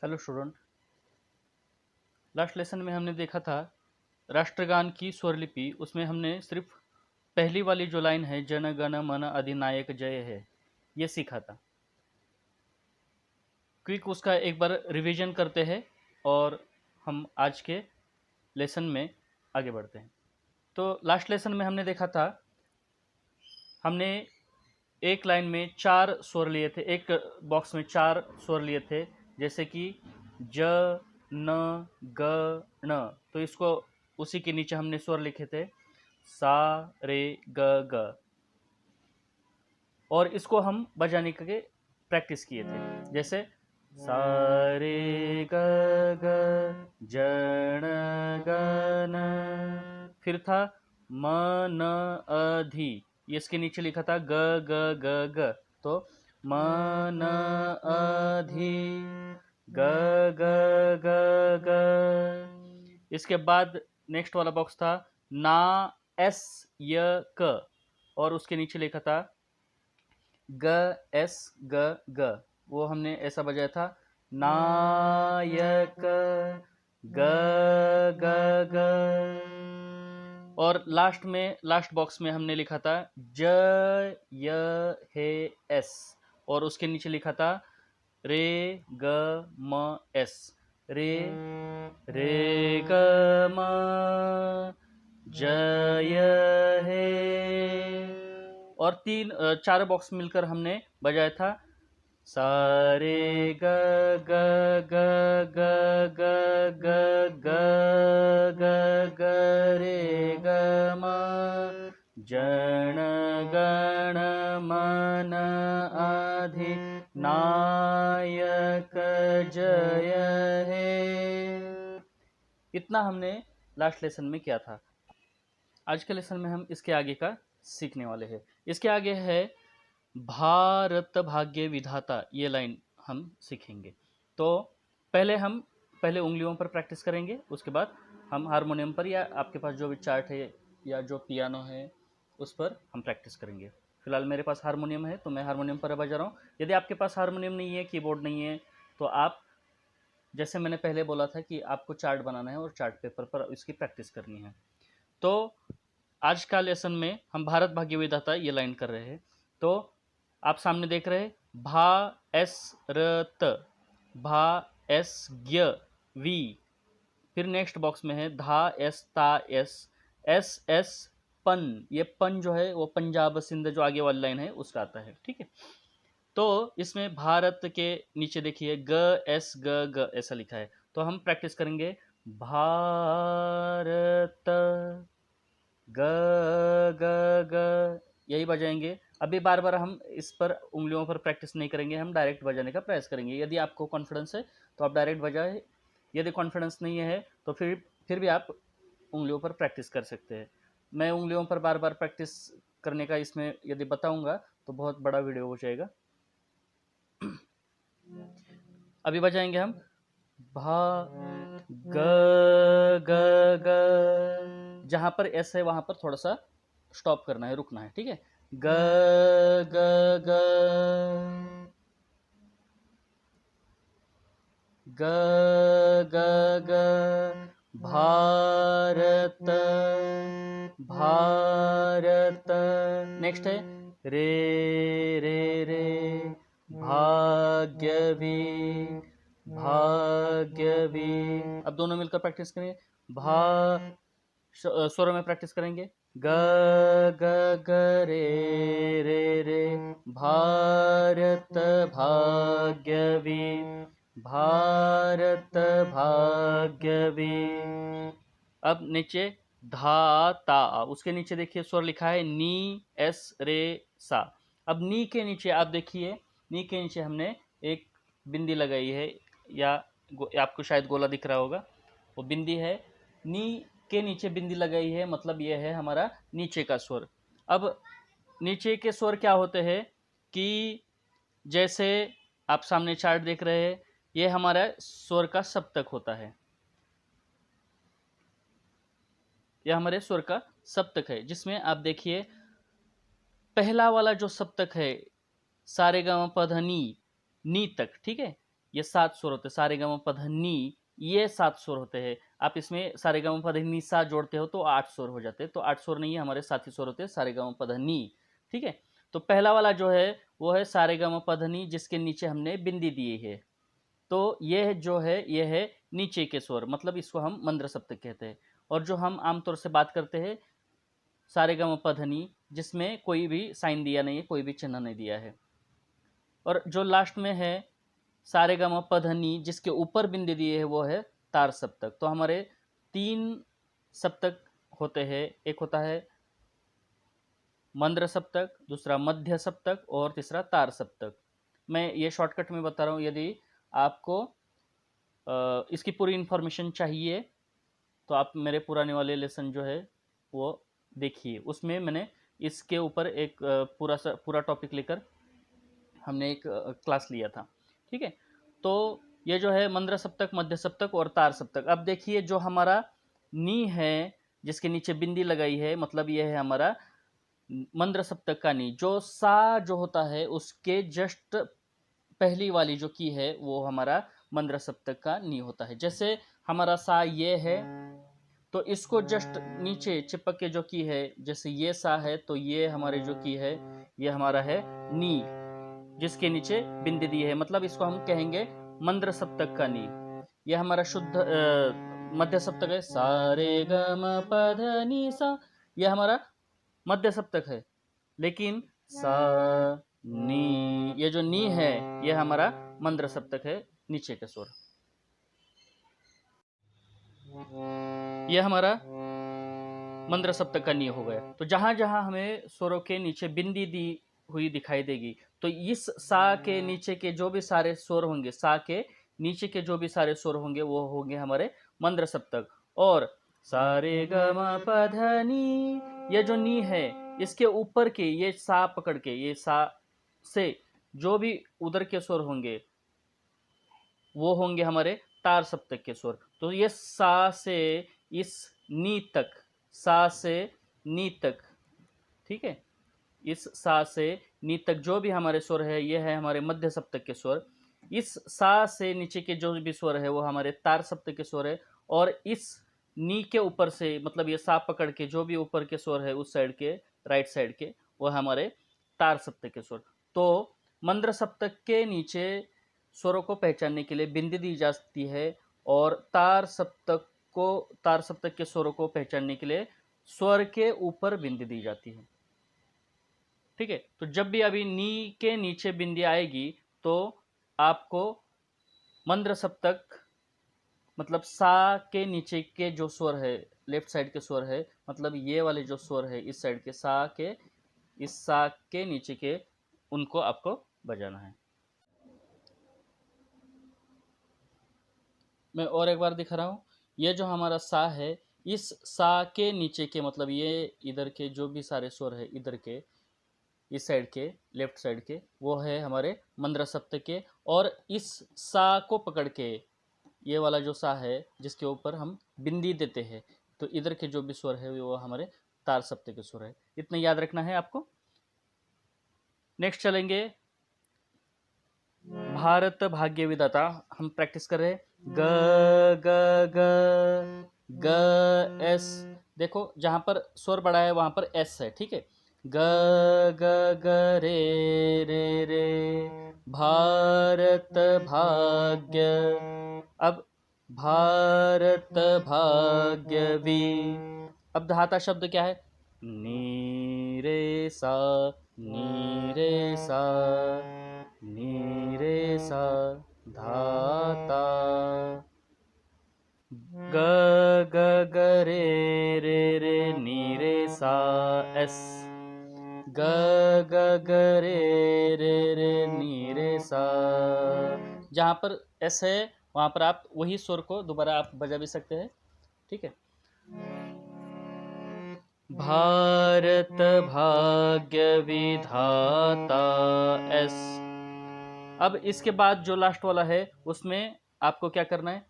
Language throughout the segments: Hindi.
Hello student. लास्ट लेसन में हमने देखा था राष्ट्रगान की स्वरलिपि। उसमें हमने सिर्फ पहली वाली जो लाइन है, जन गण मन अधिनायक जय है, ये सीखा था। क्विक उसका एक बार रिवीजन करते हैं और हम आज के लेसन में आगे बढ़ते हैं। तो लास्ट लेसन में हमने देखा था, हमने एक लाइन में चार स्वर लिए थे, एक बॉक्स में चार स्वर लिए थे, जैसे कि ज न ग न। तो इसको उसी के नीचे हमने स्वर लिखे थे, सा रे ग ग, और इसको हम बजाने के प्रैक्टिस किए थे, जैसे सा रे ग ग जन गन। फिर था म न अधि, ये इसके नीचे लिखा था ग ग ग ग। तो म न अधि ग ग ग ग। इसके बाद नेक्स्ट वाला बॉक्स था ना एस य क, और उसके नीचे लिखा था ग एस ग ग। वो हमने ऐसा बजाया था, नायक ग ग ग। और लास्ट बॉक्स में हमने लिखा था ज य हे एस, और उसके नीचे लिखा था रे ग म एस। रे रे ग म जय हे। और चार बॉक्स मिलकर हमने बजाया था सा रे ग ग ग ग ग ग ग ग ग रे ग म जन गण मन अधि नायक जय हे। इतना हमने लास्ट लेसन में किया था। आज के लेसन में हम इसके आगे का सीखने वाले हैं। इसके आगे है भारत भाग्य विधाता, ये लाइन हम सीखेंगे। तो पहले उंगलियों पर प्रैक्टिस करेंगे, उसके बाद हम हारमोनियम पर, या आपके पास जो भी चार्ट है या जो पियानो है उस पर हम प्रैक्टिस करेंगे। फिलहाल मेरे पास हारमोनियम है तो मैं हारमोनियम पर बजा रहा हूँ। यदि आपके पास हारमोनियम नहीं है, कीबोर्ड नहीं है, तो आप, जैसे मैंने पहले बोला था कि आपको चार्ट बनाना है और चार्ट पेपर पर इसकी प्रैक्टिस करनी है। तो आज का लेसन में हम भारत भाग्य विधाता ये लाइन कर रहे हैं। तो आप सामने देख रहे हैं भा एस र त, भा एस ज्ञ वी। फिर नेक्स्ट बॉक्स में है धा एस ता एस एस पन। ये पन जो है वो पंजाब सिंध जो आगे वाली लाइन है उसका आता है, ठीक है। तो इसमें भारत के नीचे देखिए ग एस ग ग ऐसा लिखा है। तो हम प्रैक्टिस करेंगे भारत ग ग ग, यही बजाएंगे। अभी बार बार हम इस पर उंगलियों पर प्रैक्टिस नहीं करेंगे, हम डायरेक्ट बजाने का प्रयास करेंगे। यदि आपको कॉन्फिडेंस है तो आप डायरेक्ट बजाए, यदि कॉन्फिडेंस नहीं है तो फिर भी आप उंगलियों पर प्रैक्टिस कर सकते हैं। मैं उंगलियों पर बार बार प्रैक्टिस करने का इसमें यदि बताऊंगा तो बहुत बड़ा वीडियो हो जाएगा। अभी बजाएंगे हम भा ग ग ग। जहां पर एस है वहां पर थोड़ा सा स्टॉप करना है, रुकना है, ठीक है। ग ग ग ग ग ग। भारत भारत। नेक्स्ट है रे रे रे, भाग्य भी भाग्य भी। अब दोनों मिलकर प्रैक्टिस करेंगे। भा स्वरों में प्रैक्टिस करेंगे। ग ग ग रे रे रे, भारत भाग्य भी भारत भाग्य भी। अब नीचे धा ता, उसके नीचे देखिए स्वर लिखा है नी एस रे सा। अब नी के नीचे आप देखिए, नी के नीचे हमने एक बिंदी लगाई है, या आपको शायद गोला दिख रहा होगा, वो बिंदी है। नी के नीचे बिंदी लगाई है, मतलब ये है हमारा नीचे का स्वर। अब नीचे के स्वर क्या होते हैं कि जैसे आप सामने चार्ट देख रहे हैं, ये हमारा स्वर का सप्तक होता है। यह हमारे स्वर का सप्तक है, जिसमें आप देखिए पहला वाला जो सप्तक है सारे ग म प ध नी, नी तक, ठीक है। ये 7 स्वर होते हैं, सारेगामापधनी, ये 7 स्वर होते हैं। आप इसमें सारेगामापधनी सा जोड़ते हो तो 8 स्वर हो जाते हैं, तो 8 स्वर नहीं है, हमारे 7 ही स्वर होते हैं सारेगामापधनी। ठीक है, तो पहला वाला जो है वो है सारेगामापधनी, जिसके नीचे हमने बिंदी दी है। तो ये जो है ये है नीचे के स्वर, मतलब इसको हम मंद्र सप्तक कहते हैं। और जो हम आमतौर से बात करते हैं सारेगामापधनी, जिसमें कोई भी साइन दिया नहीं है, कोई भी चिन्ह नहीं दिया है। और जो लास्ट में है सारेगामापधनी, जिसके ऊपर बिंदी दिए है, वो है तार सप्तक। तो हमारे 3 सप्तक होते हैं, एक होता है मंद्र सप्तक, दूसरा मध्य सप्तक और तीसरा तार सप्तक। मैं ये शॉर्टकट में बता रहा हूँ, यदि आपको इसकी पूरी इन्फॉर्मेशन चाहिए तो आप मेरे पुराने वाले लेसन जो है वो देखिए, उसमें मैंने इसके ऊपर एक पूरा टॉपिक लेकर हमने एक क्लास लिया था। ठीक है, तो ये जो है मंद्र सप्तक, मध्य सप्तक और तार सप्तक। अब देखिए, जो हमारा नी है जिसके नीचे बिंदी लगाई है, मतलब ये है हमारा मंद्र सप्तक का नी। जो सा जो होता है उसके जस्ट पहली वाली जो की है वो हमारा मंद्र सप्तक का नी होता है। जैसे हमारा सा ये है, तो इसको जस्ट नीचे चिपक के जो की है, जैसे ये सा है तो ये हमारे जो की है ये हमारा है नी, जिसके नीचे बिंदी दी है, मतलब इसको हम कहेंगे मंद्र सप्तक का नी। ये हमारा शुद्ध मध्य सप्तक है, सा रे ग म प ध नि सा, ये हमारा मध्य सप्तक है। लेकिन सा नी, ये जो नी है ये हमारा मंद्र सप्तक है, नीचे के स्वर। ये हमारा मंद्र सप्तक का नी हो गया। तो जहां जहां हमें स्वरों के नीचे बिंदी दी हुई दिखाई देगी, तो इस सा के नीचे के जो भी सारे स्वर होंगे, सा के नीचे के जो भी सारे स्वर होंगे वो होंगे हमारे मंद्र सप्तक। और सा रे ग म प ध नि, ये जो नी है इसके ऊपर के ये सा पकड़ के, ये सा से जो भी उधर के स्वर होंगे वो होंगे हमारे तार सप्तक के स्वर। तो ये सा से इस नी तक, सा से नी तक, ठीक है, इस सा से नी तक जो भी हमारे स्वर है ये है हमारे मध्य सप्तक के स्वर। इस सा से नीचे के जो भी स्वर है वो हमारे तार सप्तक के स्वर है। और इस नी के ऊपर से, मतलब ये सा पकड़ के जो भी ऊपर के स्वर है उस साइड के, राइट साइड के, वो हमारे तार सप्तक के स्वर। तो मंद्र सप्तक के नीचे स्वरों को पहचानने के लिए बिंदी दी जाती है, और तार सप्तक के स्वरों को पहचानने के लिए स्वर के ऊपर बिंदी दी जाती है। ठीक है, तो जब भी अभी नी के नीचे बिंदी आएगी तो आपको मंद्र सप्तक, मतलब सा के नीचे के जो स्वर है, लेफ्ट साइड के स्वर है, मतलब ये वाले जो स्वर है इस साइड के, सा के, इस सा के नीचे के, उनको आपको बजाना है। मैं और एक बार दिखा रहा हूँ। ये जो हमारा सा है, इस सा के नीचे के, मतलब ये इधर के जो भी सारे स्वर है, इधर के, इस साइड के, लेफ्ट साइड के, वो है हमारे मंद्र सप्तक के। और इस सा को पकड़ के, ये वाला जो सा है जिसके ऊपर हम बिंदी देते हैं, तो इधर के जो भी स्वर है वो हमारे तार सप्तक के स्वर है। इतना याद रखना है आपको। नेक्स्ट चलेंगे भारत भाग्य विधाता। हम प्रैक्टिस कर रहे हैं ग ग ग ग एस। देखो जहां पर स्वर बड़ा है वहां पर एस है, ठीक है। ग ग ग रे रे रे, भारत भाग्य। अब भारत भाग्य वी। अब धाता शब्द क्या है, नी रे सा, नी रे सा, नी रे सा, धाता। ग ग ग रे रे रे, नी रे सा एस। ग ग ग रे रे रे, नी रे सा। जहाँ पर एस है वहाँ पर आप वही स्वर को दोबारा आप बजा भी सकते हैं, ठीक है। भारत भाग्य विधाता एस। अब इसके बाद जो लास्ट वाला है उसमें आपको क्या करना है,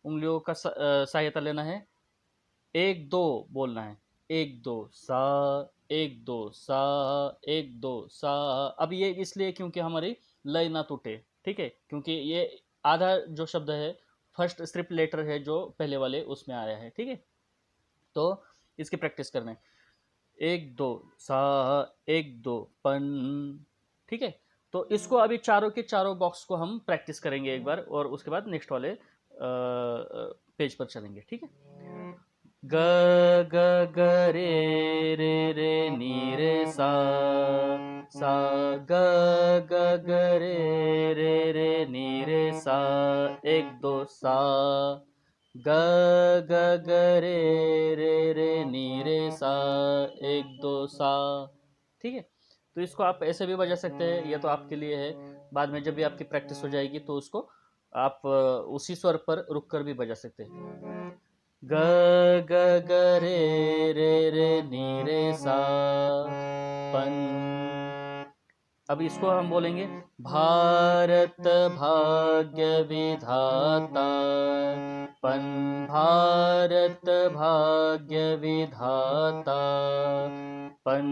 उंगलियों का सहायता लेना है, एक दो बोलना है, एक दो सा, एक दो सा, एक दो सा। अब ये इसलिए क्योंकि हमारी लय ना टूटे, ठीक है, क्योंकि ये आधा जो शब्द है फर्स्ट स्ट्रिप लेटर है जो पहले वाले उसमें आया है, ठीक है। तो इसकी प्रैक्टिस करना है। एक दो सा, एक दो पन, ठीक है। तो इसको अभी चारों के चारों बॉक्स को हम प्रैक्टिस करेंगे एक बार, और उसके बाद नेक्स्ट वाले पेज पर चलेंगे, ठीक है। ग ग ग रे नी रे सा, सा ग ग ग रे नी रे सा, एक दो सा, ग ग ग रे नी रे सा, एक दो सा, ठीक है। तो इसको आप ऐसे भी बजा सकते हैं, ये तो आपके लिए है। बाद में जब भी आपकी प्रैक्टिस हो जाएगी तो उसको आप उसी स्वर पर रुक कर भी बजा सकते हैं। ग ग ग रे नी रे सा, पन। अब इसको हम बोलेंगे भारत भाग्य विधाता, पन भारत भाग्य विधाता, पन,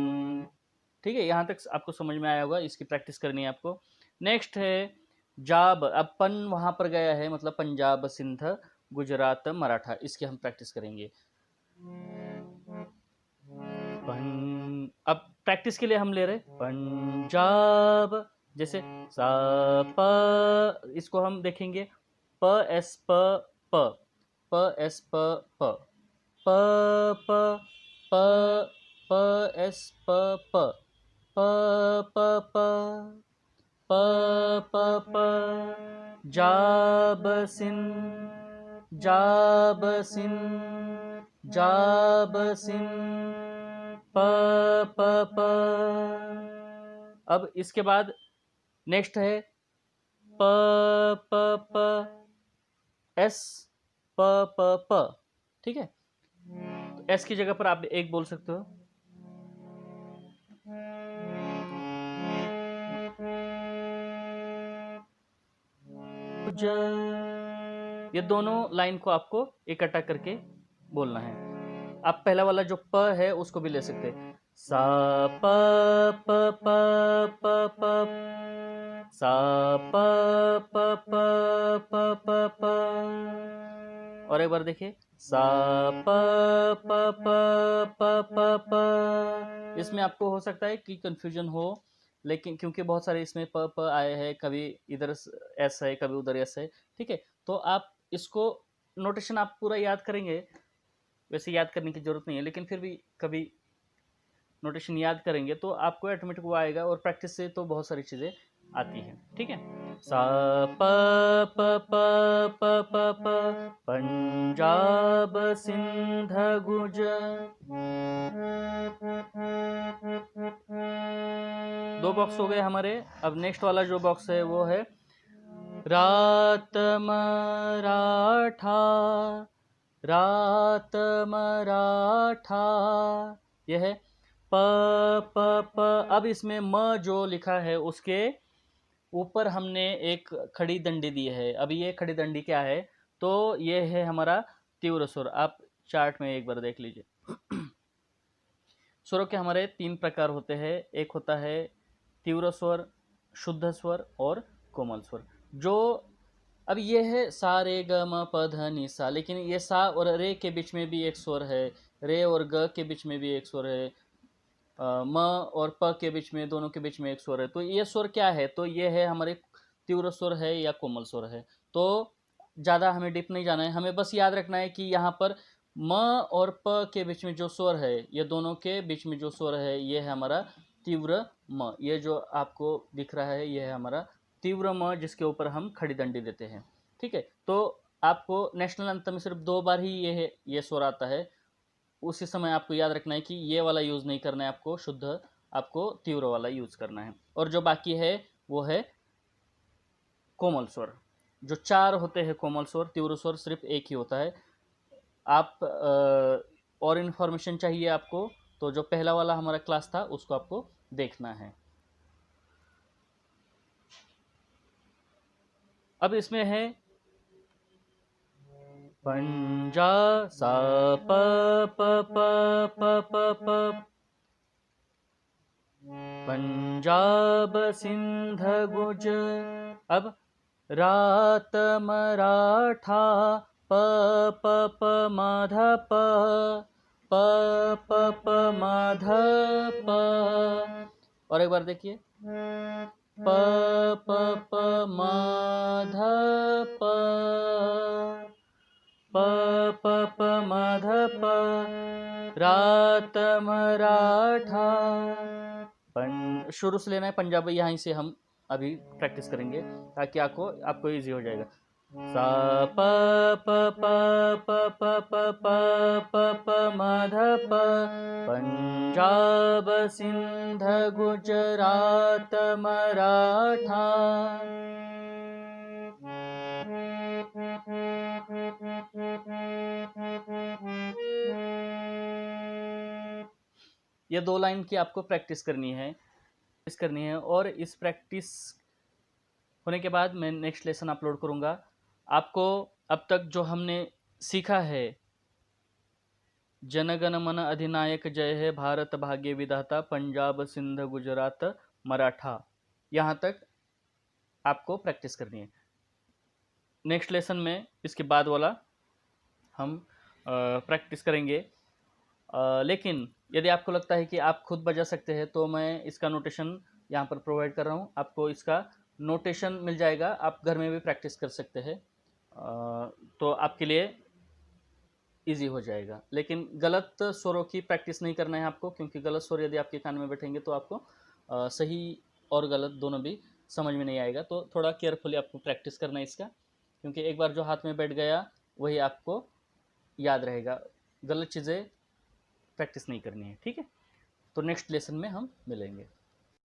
ठीक है। यहाँ तक आपको समझ में आया होगा, इसकी प्रैक्टिस करनी है आपको। नेक्स्ट है जाब। अब पन वहां पर गया है, मतलब पंजाब, सिंध, गुजरात, मराठा, इसकी हम प्रैक्टिस करेंगे। पन, अब प्रैक्टिस के लिए हम ले रहे पंजाब, जैसे सा प, इसको हम देखेंगे प एस प, प प एस प, प प प प प एस प, प प प प प प प, जाब सिन, जाब सिन, जाब सिन, प प प। अब इसके बाद नेक्स्ट है प प प एस, प प प, ठीक है। तो एस की जगह पर आप एक बोल सकते हो। ये दोनों लाइन को आपको इकट्ठा करके बोलना है। आप पहला वाला जो प है उसको भी ले सकते हैं। सा प प प प प, सा प प प प प प। और एक बार देखिए, सा प प प प प प। इसमें आपको हो सकता है कि कंफ्यूजन हो, लेकिन क्योंकि बहुत सारे इसमें प प आए हैं, कभी इधर एस है, कभी उधर एस है, ठीक है। तो आप इसको नोटेशन आप पूरा याद करेंगे, वैसे याद करने की जरूरत नहीं है, लेकिन फिर भी कभी नोटेशन याद करेंगे तो आपको ऑटोमेटिक वो आएगा, और प्रैक्टिस से तो बहुत सारी चीज़ें आती हैं, ठीक है। सा प प प प प प, पंजाब सिंध गुज। दो बॉक्स हो गए हमारे। अब नेक्स्ट वाला जो बॉक्स है वो है रात मराठा, रात मराठा, यह है प प प। अब इसमें म जो लिखा है उसके ऊपर हमने एक खड़ी दंडी दी है। अब ये खड़ी दंडी क्या है, तो ये है हमारा तीव्र स्वर। आप चार्ट में एक बार देख लीजिए। स्वरों के हमारे तीन प्रकार होते हैं। एक होता है तीव्र स्वर, शुद्ध स्वर और कोमल स्वर। जो अब ये है सा रे ग म प ध नि सा, लेकिन ये सा और रे के बीच में भी एक स्वर है, रे और ग के बीच में भी एक स्वर है, म और प के बीच में, दोनों के बीच में एक स्वर है। तो ये स्वर क्या है, तो ये है हमारे तीव्र स्वर है या कोमल स्वर है। तो ज़्यादा हमें डीप नहीं जाना है, हमें बस याद रखना है कि यहाँ पर म और प के बीच में जो स्वर है, ये दोनों के बीच में जो स्वर है, ये है हमारा तीव्र म। ये जो आपको दिख रहा है, ये है हमारा तीव्र म, जिसके ऊपर हम खड़ी दंडी देते हैं, ठीक है। तो आपको नेशनल अंतम में सिर्फ 2 बार ही ये स्वर आता है। उसी समय आपको याद रखना है कि ये वाला यूज़ नहीं करना है, आपको शुद्ध, आपको तीव्र वाला यूज़ करना है। और जो बाकी है वो है कोमल स्वर। जो 4 होते हैं कोमल स्वर, तीव्र स्वर सिर्फ एक ही होता है। आप और इन्फॉर्मेशन चाहिए आपको, तो जो पहला वाला हमारा क्लास था उसको आपको देखना है। अब इसमें है पंजा, सा प प प प प प, पंजाब सिंध गुज। अब रात मराठा प प प माध प प प प माध प। और एक बार देखिए, प प प माध प प प प माध प। रात मराठा। शुरू से लेना है पंजाबी, यहाँ से हम अभी प्रैक्टिस करेंगे ताकि आपको इजी हो जाएगा। सा प प प प प प प प प माध प। पंजाब सिंध गुजरात मराठा। ये 2 लाइन की आपको प्रैक्टिस करनी है और इस प्रैक्टिस होने के बाद मैं नेक्स्ट लेसन अपलोड करूँगा। आपको अब तक जो हमने सीखा है, जनगण मन अधिनायक जय है, भारत भाग्य विधाता, पंजाब सिंध गुजरात मराठा, यहाँ तक आपको प्रैक्टिस करनी है। नेक्स्ट लेसन में इसके बाद वाला हम प्रैक्टिस करेंगे। लेकिन यदि आपको लगता है कि आप खुद बजा सकते हैं तो मैं इसका नोटेशन यहाँ पर प्रोवाइड कर रहा हूँ। आपको इसका नोटेशन मिल जाएगा, आप घर में भी प्रैक्टिस कर सकते हैं, तो आपके लिए इजी हो जाएगा। लेकिन गलत स्वरों की प्रैक्टिस नहीं करना है आपको, क्योंकि गलत स्वर यदि आपके कान में बैठेंगे तो आपको सही और गलत दोनों भी समझ में नहीं आएगा। तो थोड़ा केयरफुली आपको प्रैक्टिस करना है इसका, क्योंकि एक बार जो हाथ में बैठ गया वही आपको याद रहेगा। गलत चीज़ें प्रैक्टिस नहीं करनी है, ठीक है। तो नेक्स्ट लेसन में हम मिलेंगे।